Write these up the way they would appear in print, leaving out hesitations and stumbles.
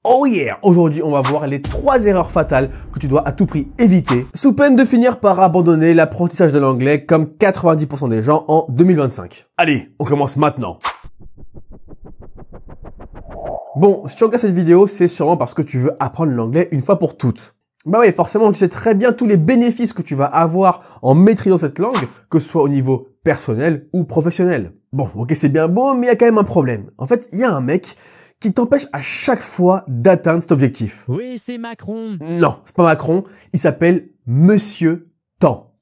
Oh yeah! Aujourd'hui, on va voir les 3 erreurs fatales que tu dois à tout prix éviter, sous peine de finir par abandonner l'apprentissage de l'anglais comme 90% des gens en 2025. Allez, on commence maintenant. Bon, si tu regardes cette vidéo, c'est sûrement parce que tu veux apprendre l'anglais une fois pour toutes. Bah oui, forcément, tu sais très bien tous les bénéfices que tu vas avoir en maîtrisant cette langue, que ce soit au niveau personnel ou professionnel. Bon, ok, c'est bien beau, mais il y a quand même un problème. En fait, il y a un mec qui t'empêche à chaque fois d'atteindre cet objectif. Oui, c'est Macron. Non, c'est pas Macron, il s'appelle Monsieur Temps.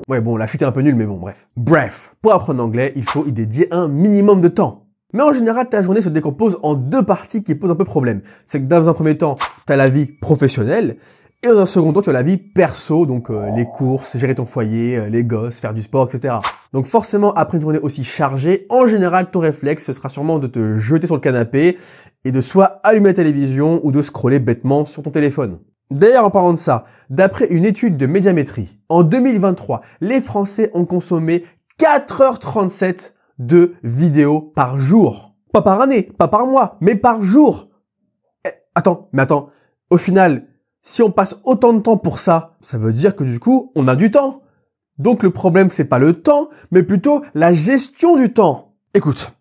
Ouais, bon, la chute est un peu nulle, mais bon, bref. Bref, pour apprendre l'anglais, il faut y dédier un minimum de temps. Mais en général, ta journée se décompose en 2 parties qui posent un peu problème. C'est que dans un premier temps, tu as la vie professionnelle, et dans un second temps, tu as la vie perso, donc les courses, gérer ton foyer, les gosses, faire du sport, etc. Donc forcément, après une journée aussi chargée, en général, ton réflexe, ce sera sûrement de te jeter sur le canapé et de soit allumer la télévision ou de scroller bêtement sur ton téléphone. D'ailleurs, en parlant de ça, d'après une étude de Médiamétrie, en 2023, les Français ont consommé 4h37 de vidéos par jour. Pas par année, pas par mois, mais par jour. Attends, au final, si on passe autant de temps pour ça, ça veut dire que du coup, on a du temps. Donc le problème, c'est pas le temps, mais plutôt la gestion du temps. Écoute,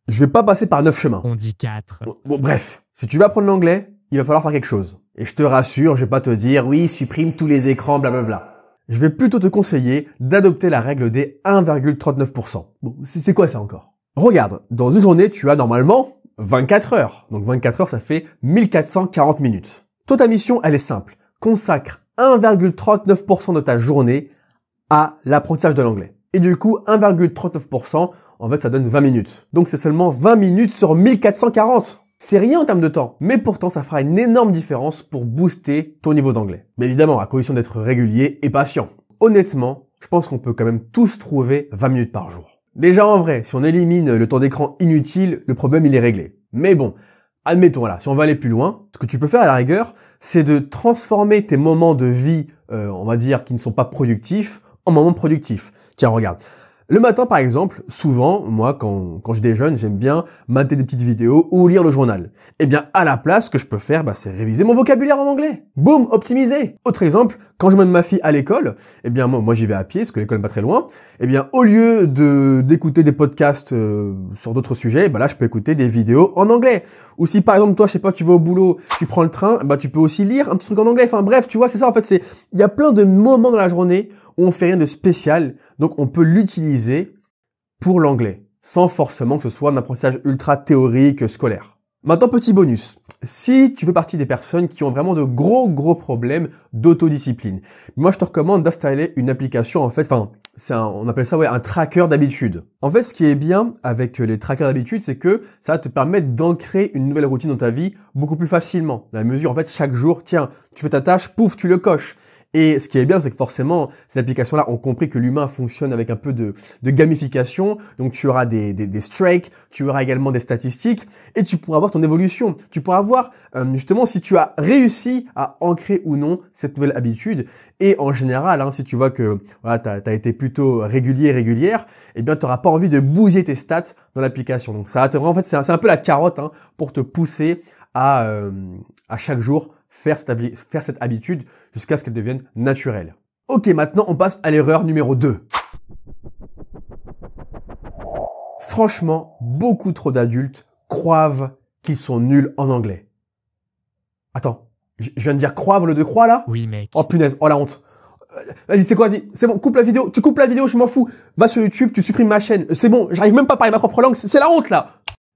je vais pas passer par 9 chemins. On dit 4. Bon, bref, si tu veux apprendre l'anglais, il va falloir faire quelque chose. Et je te rassure, je vais pas te dire, oui, supprime tous les écrans, blablabla. Je vais plutôt te conseiller d'adopter la règle des 1,39%. Bon, c'est quoi ça encore? Regarde, dans une journée, tu as normalement 24 heures. Donc 24 heures, ça fait 1440 minutes. Toi, ta mission, elle est simple. Consacre 1,39% de ta journée à l'apprentissage de l'anglais. Et du coup, 1,39%, en fait, ça donne 20 minutes. Donc c'est seulement 20 minutes sur 1440. C'est rien en termes de temps, mais pourtant ça fera une énorme différence pour booster ton niveau d'anglais. Mais évidemment, à condition d'être régulier et patient. Honnêtement, je pense qu'on peut quand même tous trouver 20 minutes par jour. Déjà en vrai, si on élimine le temps d'écran inutile, le problème il est réglé. Mais bon, admettons là, si on va aller plus loin, ce que tu peux faire à la rigueur, c'est de transformer tes moments de vie, on va dire, qui ne sont pas productifs, en moments productifs. Tiens, regarde. Le matin, par exemple, souvent, moi, quand je déjeune, j'aime bien mater des petites vidéos ou lire le journal. Eh bien, à la place, ce que je peux faire, c'est réviser mon vocabulaire en anglais. Boum, optimiser. Autre exemple, quand je mène ma fille à l'école, eh bien, moi j'y vais à pied, parce que l'école n'est pas très loin. Eh bien, au lieu d'écouter des podcasts sur d'autres sujets, là, je peux écouter des vidéos en anglais. Ou si, par exemple, toi, je sais pas, tu vas au boulot, tu prends le train, tu peux aussi lire un petit truc en anglais. Enfin, bref, tu vois, c'est ça, en fait, il y a plein de moments dans la journée où on fait rien de spécial, donc on peut l'utiliser pour l'anglais, sans forcément que ce soit un apprentissage ultra théorique, scolaire. Maintenant, petit bonus. Si tu fais partie des personnes qui ont vraiment de gros problèmes d'autodiscipline, moi je te recommande d'installer une application, en fait, on appelle ça un tracker d'habitude. En fait, ce qui est bien avec les trackers d'habitude, c'est que ça va te permettre d'ancrer une nouvelle routine dans ta vie beaucoup plus facilement. Dans la mesure, en fait, chaque jour, tiens, tu fais ta tâche, pouf, tu le coches. Et ce qui est bien, c'est que forcément, ces applications-là ont compris que l'humain fonctionne avec un peu de gamification. Donc, tu auras des strikes, tu auras également des statistiques et tu pourras voir ton évolution. Tu pourras voir justement si tu as réussi à ancrer ou non cette nouvelle habitude. Et en général, si tu vois que voilà, tu as été plutôt régulière, eh bien, tu n'auras pas envie de bousiller tes stats dans l'application. Donc, ça va te vraiment, en fait, c'est un peu la carotte pour te pousser à chaque jour faire cette habitude jusqu'à ce qu'elle devienne naturelle. Ok, maintenant on passe à l'erreur numéro 2. Franchement, beaucoup trop d'adultes croient qu'ils sont nuls en anglais. Attends, je viens de dire croivent le de croix là? Oui, mec. Oh punaise, oh la honte. Vas-y, c'est quoi? C'est bon, coupe la vidéo. Tu coupes la vidéo, je m'en fous. Va sur YouTube, tu supprimes ma chaîne. C'est bon, j'arrive même pas à parler ma propre langue. C'est la honte là.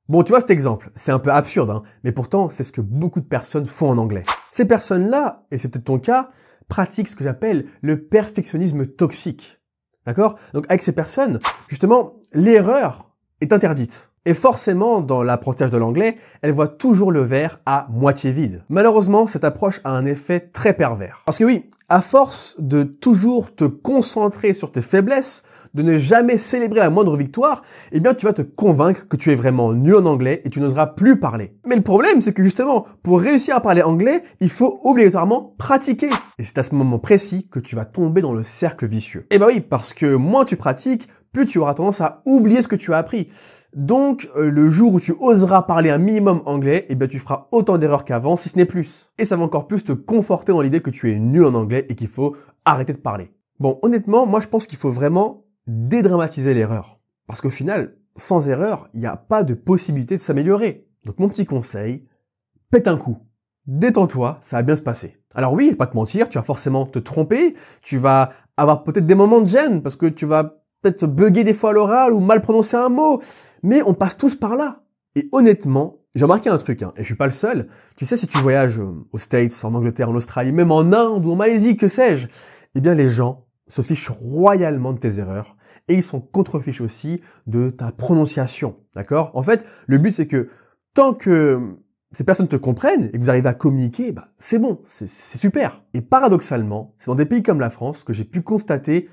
Bon, tu vois cet exemple, c'est un peu absurde, mais pourtant, c'est ce que beaucoup de personnes font en anglais. Ces personnes-là, et c'est peut-être ton cas, pratiquent ce que j'appelle le perfectionnisme toxique. D'accord? Donc, avec ces personnes, justement, l'erreur est interdite. Et forcément, dans l'apprentissage de l'anglais, elle voit toujours le verre à moitié vide. Malheureusement, cette approche a un effet très pervers. Parce que oui, à force de toujours te concentrer sur tes faiblesses, de ne jamais célébrer la moindre victoire, eh bien tu vas te convaincre que tu es vraiment nul en anglais et tu n'oseras plus parler. Mais le problème, c'est que justement, pour réussir à parler anglais, il faut obligatoirement pratiquer. Et c'est à ce moment précis que tu vas tomber dans le cercle vicieux. Et bah oui, parce que moins tu pratiques, plus tu auras tendance à oublier ce que tu as appris. Donc, le jour où tu oseras parler un minimum anglais, eh bien, tu feras autant d'erreurs qu'avant, si ce n'est plus. Et ça va encore plus te conforter dans l'idée que tu es nul en anglais et qu'il faut arrêter de parler. Bon, honnêtement, moi, je pense qu'il faut vraiment dédramatiser l'erreur. Parce qu'au final, sans erreur, il n'y a pas de possibilité de s'améliorer. Donc, mon petit conseil, pète un coup. Détends-toi, ça va bien se passer. Alors oui, pas te mentir, tu vas forcément te tromper, tu vas avoir peut-être des moments de gêne parce que tu vas peut-être bugger des fois à l'oral ou mal prononcer un mot, mais on passe tous par là. Et honnêtement, j'ai remarqué un truc, et je suis pas le seul. Tu sais, si tu voyages aux States, en Angleterre, en Australie, même en Inde ou en Malaisie, que sais-je, eh bien les gens se fichent royalement de tes erreurs et ils sont contrefiches aussi de ta prononciation, d'accord? En fait, le but c'est que tant que ces personnes te comprennent et que vous arrivez à communiquer, bah, c'est bon, c'est super. Et paradoxalement, c'est dans des pays comme la France que j'ai pu constater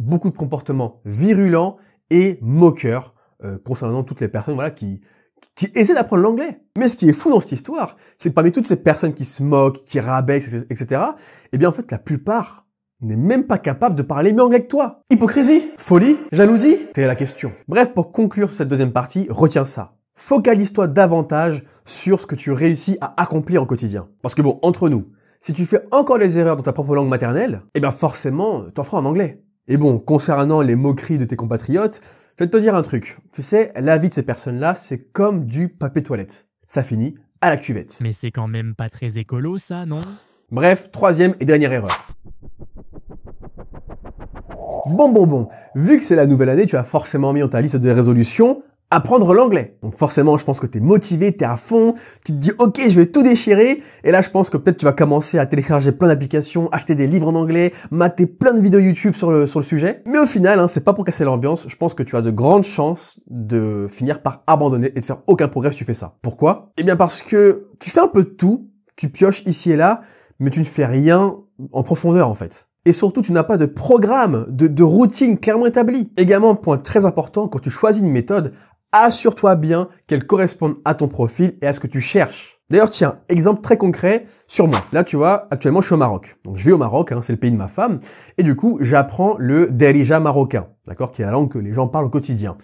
beaucoup de comportements virulents et moqueurs concernant toutes les personnes qui essaient d'apprendre l'anglais. Mais ce qui est fou dans cette histoire, c'est que parmi toutes ces personnes qui se moquent, qui rabaissent, etc., eh bien en fait la plupart n'est même pas capable de parler mieux anglais que toi. Hypocrisie? Folie? Jalousie? C'est la question. Bref, pour conclure cette deuxième partie, retiens ça. Focalise-toi davantage sur ce que tu réussis à accomplir au quotidien. Parce que bon, entre nous, si tu fais encore les erreurs dans ta propre langue maternelle, eh bien forcément, t'en feras en anglais. Et bon, concernant les moqueries de tes compatriotes, je vais te dire un truc. Tu sais, la vie de ces personnes-là, c'est comme du papier toilette. Ça finit à la cuvette. Mais c'est quand même pas très écolo ça, non? Bref, troisième et dernière erreur. Bon. Vu que c'est la nouvelle année, tu as forcément mis dans ta liste de résolutions apprendre l'anglais. Donc forcément, je pense que t'es motivé, t'es à fond, tu te dis ok, je vais tout déchirer. Et là, je pense que peut-être tu vas commencer à télécharger plein d'applications, acheter des livres en anglais, mater plein de vidéos YouTube sur le sujet. Mais au final, c'est pas pour casser l'ambiance. Je pense que tu as de grandes chances de finir par abandonner et de faire aucun progrès si tu fais ça. Pourquoi? Eh bien parce que tu fais un peu de tout, tu pioches ici et là, mais tu ne fais rien en profondeur en fait. Et surtout, tu n'as pas de programme, de routine clairement établie. Également, point très important, quand tu choisis une méthode, assure-toi bien qu'elle corresponde à ton profil et à ce que tu cherches. D'ailleurs, tiens, exemple très concret sur moi. Là, tu vois, actuellement, je suis au Maroc. Donc, je vis au Maroc, c'est le pays de ma femme. Et du coup, j'apprends le Darija marocain, d'accord, qui est la langue que les gens parlent au quotidien.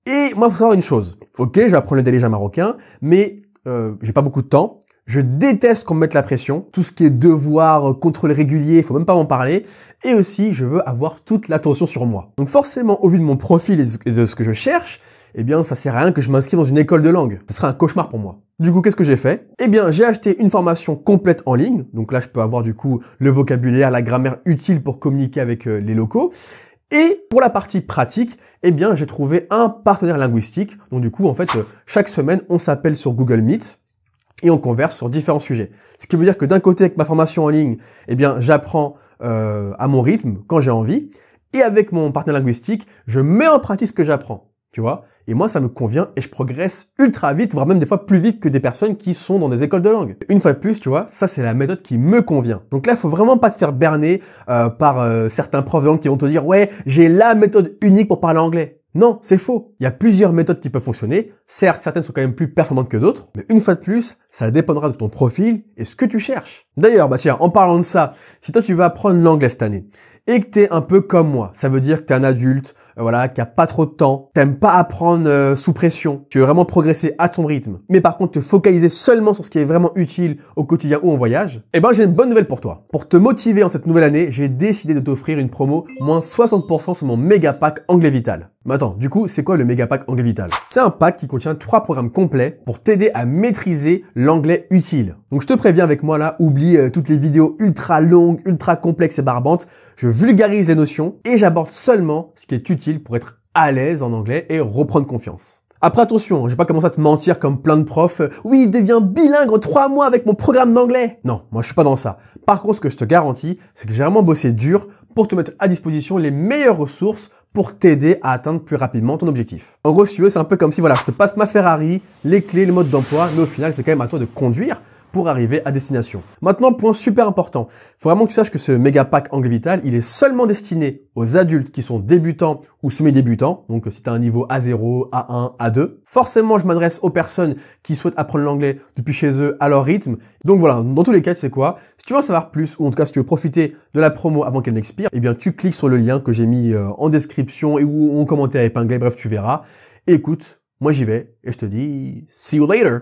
Et moi, il faut savoir une chose. Ok, je vais apprendre le Darija marocain, mais j'ai pas beaucoup de temps. Je déteste qu'on me mette la pression. Tout ce qui est devoir, contrôle régulier, il faut même pas m'en parler. Et aussi, je veux avoir toute l'attention sur moi. Donc forcément, au vu de mon profil et de ce que je cherche, eh bien, ça sert à rien que je m'inscrive dans une école de langue. Ce serait un cauchemar pour moi. Du coup, qu'est-ce que j'ai fait? Eh bien, j'ai acheté une formation complète en ligne. Donc là, je peux avoir du coup le vocabulaire, la grammaire utile pour communiquer avec les locaux. Et pour la partie pratique, eh bien, j'ai trouvé un partenaire linguistique. Donc du coup, en fait, chaque semaine, on s'appelle sur Google Meet et on converse sur différents sujets. Ce qui veut dire que d'un côté, avec ma formation en ligne, eh bien, j'apprends à mon rythme, quand j'ai envie. Et avec mon partenaire linguistique, je mets en pratique ce que j'apprends. Tu vois? Et moi, ça me convient et je progresse ultra vite, voire même des fois plus vite que des personnes qui sont dans des écoles de langue. Une fois de plus, tu vois, ça c'est la méthode qui me convient. Donc là, il faut vraiment pas te faire berner par certains profs de langue qui vont te dire « Ouais, j'ai la méthode unique pour parler anglais ». Non, c'est faux. Il y a plusieurs méthodes qui peuvent fonctionner. Certes, certaines sont quand même plus performantes que d'autres, mais une fois de plus, ça dépendra de ton profil et ce que tu cherches. D'ailleurs, tiens, en parlant de ça, si toi tu vas apprendre l'anglais cette année et que t'es un peu comme moi, ça veut dire que t'es un adulte, qui a pas trop de temps, t'aimes pas apprendre sous pression, tu veux vraiment progresser à ton rythme, mais par contre te focaliser seulement sur ce qui est vraiment utile au quotidien ou en voyage, eh ben j'ai une bonne nouvelle pour toi. Pour te motiver en cette nouvelle année, j'ai décidé de t'offrir une promo moins 60% sur mon méga pack Anglais Vital. Mais attends, du coup, c'est quoi le méga pack Anglais Vital? C'est un pack qui contient 3 programmes complets pour t'aider à maîtriser l'anglais utile. Donc je te préviens avec moi là, oublie toutes les vidéos ultra longues, ultra complexes et barbantes. Je vulgarise les notions et j'aborde seulement ce qui est utile pour être à l'aise en anglais et reprendre confiance. Après attention, je vais pas commencer à te mentir comme plein de profs. Oui, deviens bilingue en 3 mois avec mon programme d'anglais. Non, moi je suis pas dans ça. Par contre, ce que je te garantis, c'est que j'ai vraiment bossé dur pour te mettre à disposition les meilleures ressources pour t'aider à atteindre plus rapidement ton objectif. En gros, si tu veux, c'est un peu comme si je te passe ma Ferrari, les clés, les modes d'emploi, mais au final, c'est quand même à toi de conduire pour arriver à destination. Maintenant, point super important, il faut vraiment que tu saches que ce méga pack Anglais Vital, il est seulement destiné aux adultes qui sont débutants ou semi-débutants, donc si tu as un niveau A0, A1, A2. Forcément, je m'adresse aux personnes qui souhaitent apprendre l'anglais depuis chez eux à leur rythme. Donc voilà, dans tous les cas, tu sais quoi? Si tu veux en savoir plus, ou en tout cas si tu veux profiter de la promo avant qu'elle n'expire, eh bien tu cliques sur le lien que j'ai mis en description et ou en commentaire épinglé, bref, tu verras. Et écoute, moi j'y vais et je te dis see you later.